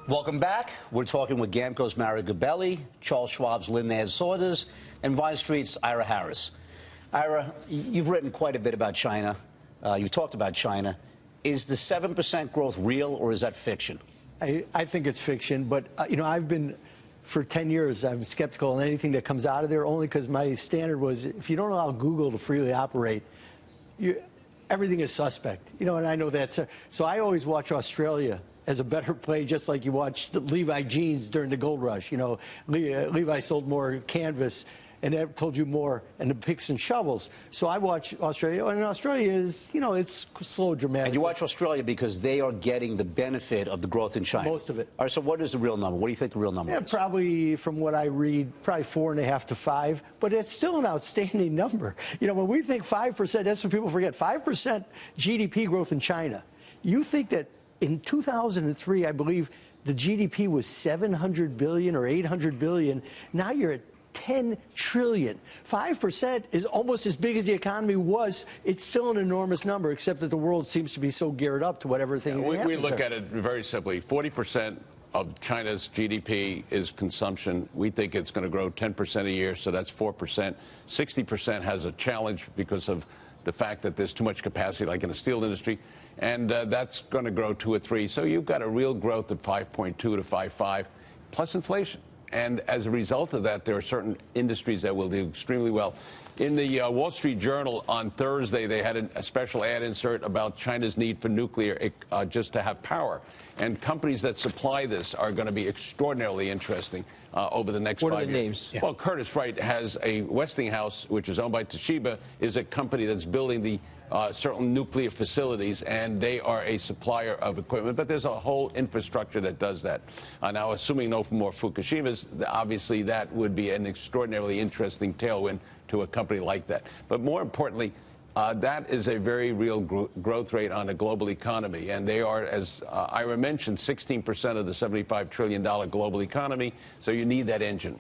Welcome back. We're talking with GAMCO's Mario Gabelli, Charles Schwab's Sonders, and Vine Street's Ira Harris. Ira, you've written quite a bit about China. You've talked about China. Is the 7% growth real, or is that fiction? I think it's fiction, but you know, I've been, for 10 years, I'm skeptical on anything that comes out of there, only because my standard was, if you don't allow Google to freely operate, everything is suspect. You know, and I know that's, so I always watch Australia as a better play, just like you watched Levi jeans during the gold rush. You know, Levi sold more canvas, and that told you more, and the picks and shovels. So I watch Australia, and Australia is, you know, it's slow, dramatic. And you watch Australia because they are getting the benefit of the growth in China. Most of it. All right, so what is the real number? What do you think the real number is? Probably, from what I read, probably 4.5 to 5, but it's still an outstanding number. You know, when we think 5%, that's what people forget, 5% GDP growth in China. You think that in 2003, I believe the GDP was 700 billion or 800 billion. Now you're at 10 trillion. 5% is almost as big as the economy was. It's still an enormous number, except that the world seems to be so geared up to whatever thing happens. We look at it very simply. 40% of China's GDP is consumption. We think it's going to grow 10% a year, so that's 4%. 60% has a challenge because of the fact that there's too much capacity, like in the steel industry, and that's going to grow 2 or 3. So you've got a real growth of 5.2 to 5.5, plus inflation. And as a result of that, there are certain industries that will do extremely well. In the Wall Street Journal on Thursday, they had a special ad insert about China's need for nuclear just to have power. And companies that supply this are going to be extraordinarily interesting over the next 5 years. What are the names? Yeah. Well, Curtiss-Wright has a Westinghouse, which is owned by Toshiba, is a company that's building the certain nuclear facilities, and they are a supplier of equipment. But there's a whole infrastructure that does that. Now, assuming no more Fukushimas, obviously that would be an extraordinarily interesting tailwind to a company like that. But more importantly, that is a very real growth rate on a global economy. And they are, as Ira mentioned, 16% of the $75 trillion global economy. So you need that engine.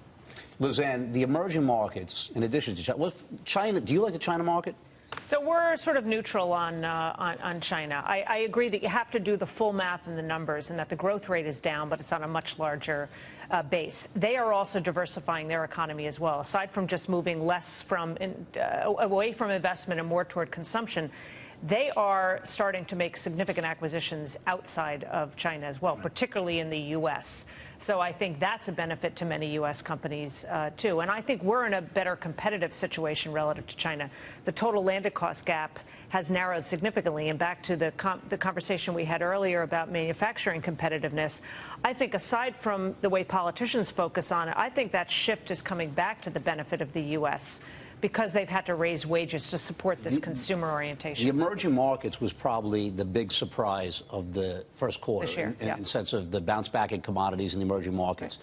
Lizanne, the emerging markets, in addition to China, do you like the China market? So we're sort of neutral on China. I agree that you have to do the full math and the numbers, and that the growth rate is down, but it's on a much larger base. They are also diversifying their economy as well. Aside from just moving less away from investment and more toward consumption, they are starting to make significant acquisitions outside of China as well, particularly in the U.S. So I think that's a benefit to many U.S. companies, too. And I think we're in a better competitive situation relative to China. The total landed cost gap has narrowed significantly. And back to the conversation we had earlier about manufacturing competitiveness, I think aside from the way politicians focus on it, I think that shift is coming back to the benefit of the U.S. because they've had to raise wages to support this consumer orientation. The emerging markets was probably the big surprise of the first quarter this year, in sense of the bounce back in commodities in the emerging markets.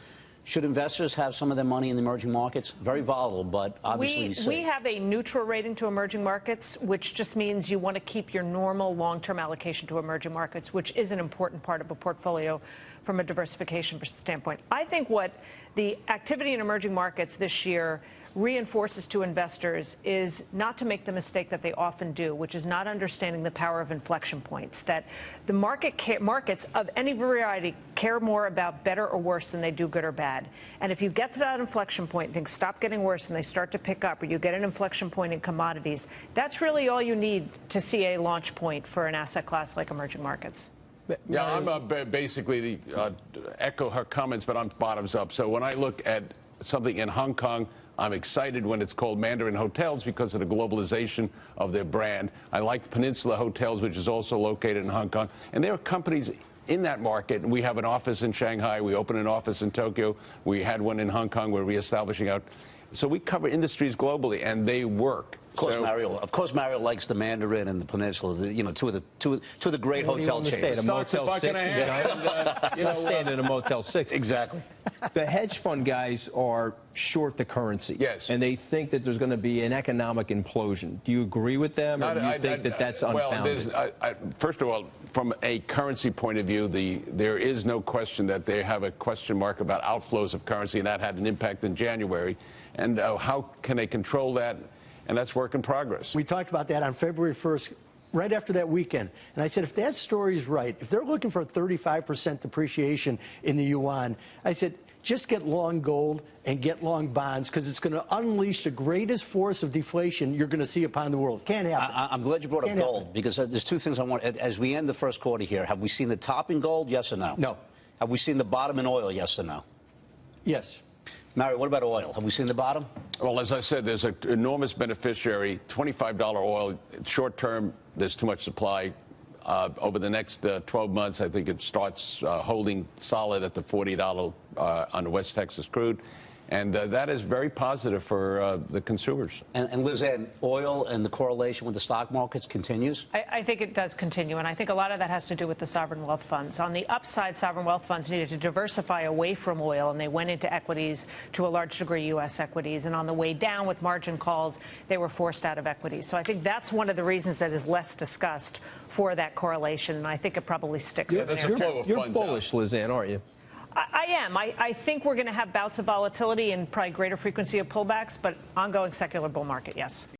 Should investors have some of their money in the emerging markets? Very volatile, but obviously we have a neutral rating to emerging markets, which just means you want to keep your normal long-term allocation to emerging markets, which is an important part of a portfolio from a diversification standpoint. I think what the activity in emerging markets this year reinforces to investors is not to make the mistake that they often do, which is not understanding the power of inflection points, that the markets of any variety care more about better or worse than they do good or bad. And if you get to that inflection point, things stop getting worse and they start to pick up, or you get an inflection point in commodities, that's really all you need to see a launch point for an asset class like emerging markets. Yeah, I'm basically echo her comments, but I'm bottoms up. So when I look at something in Hong Kong, I'm excited when it's called Mandarin Hotels because of the globalization of their brand. I like Peninsula Hotels, which is also located in Hong Kong. And there are companies in that market. We have an office in Shanghai. We opened an office in Tokyo. We had one in Hong Kong. We're reestablishing out. So we cover industries globally, and they work. Of course, Mario likes the Mandarin and the Peninsula. You know, two of the great hotel chains. A Motel 6. I'm staying in a Motel 6. Exactly. The hedge fund guys are short the currency. Yes. And they think that there's going to be an economic implosion. Do you agree with them, or do you think that that's unfounded? Well, first of all, from a currency point of view, there is no question that they have a question mark about outflows of currency, and that had an impact in January. And how can they control that? And that's work in progress. We talked about that on February 1st. right after that weekend. And I said, if that story is right, if they're looking for a 35% depreciation in the yuan, I said, just get long gold and get long bonds, because it's going to unleash the greatest force of deflation you're going to see upon the world. Can't happen. I'm glad you brought up gold, because there's two things I want. As we end the first quarter here, have we seen the top in gold, yes or no? No. Have we seen the bottom in oil, yes or no? Yes. Mario, what about oil? Have we seen the bottom? Well, as I said, there's an enormous beneficiary. $25 oil, short term, there's too much supply. Over the next 12 months, I think it starts holding solid at the $40 on the West Texas crude. And that is very positive for the consumers. And Liz Ann, oil and the correlation with the stock markets continues? I think it does continue, and I think a lot of that has to do with the sovereign wealth funds. On the upside, sovereign wealth funds needed to diversify away from oil, and they went into equities, to a large degree U.S. equities. And on the way down with margin calls, they were forced out of equities. So I think that's one of the reasons that is less discussed for that correlation, and I think it probably sticks. Yeah, you're bullish, Liz Ann, aren't you? I am. I think we're going to have bouts of volatility and probably greater frequency of pullbacks, but ongoing secular bull market, yes.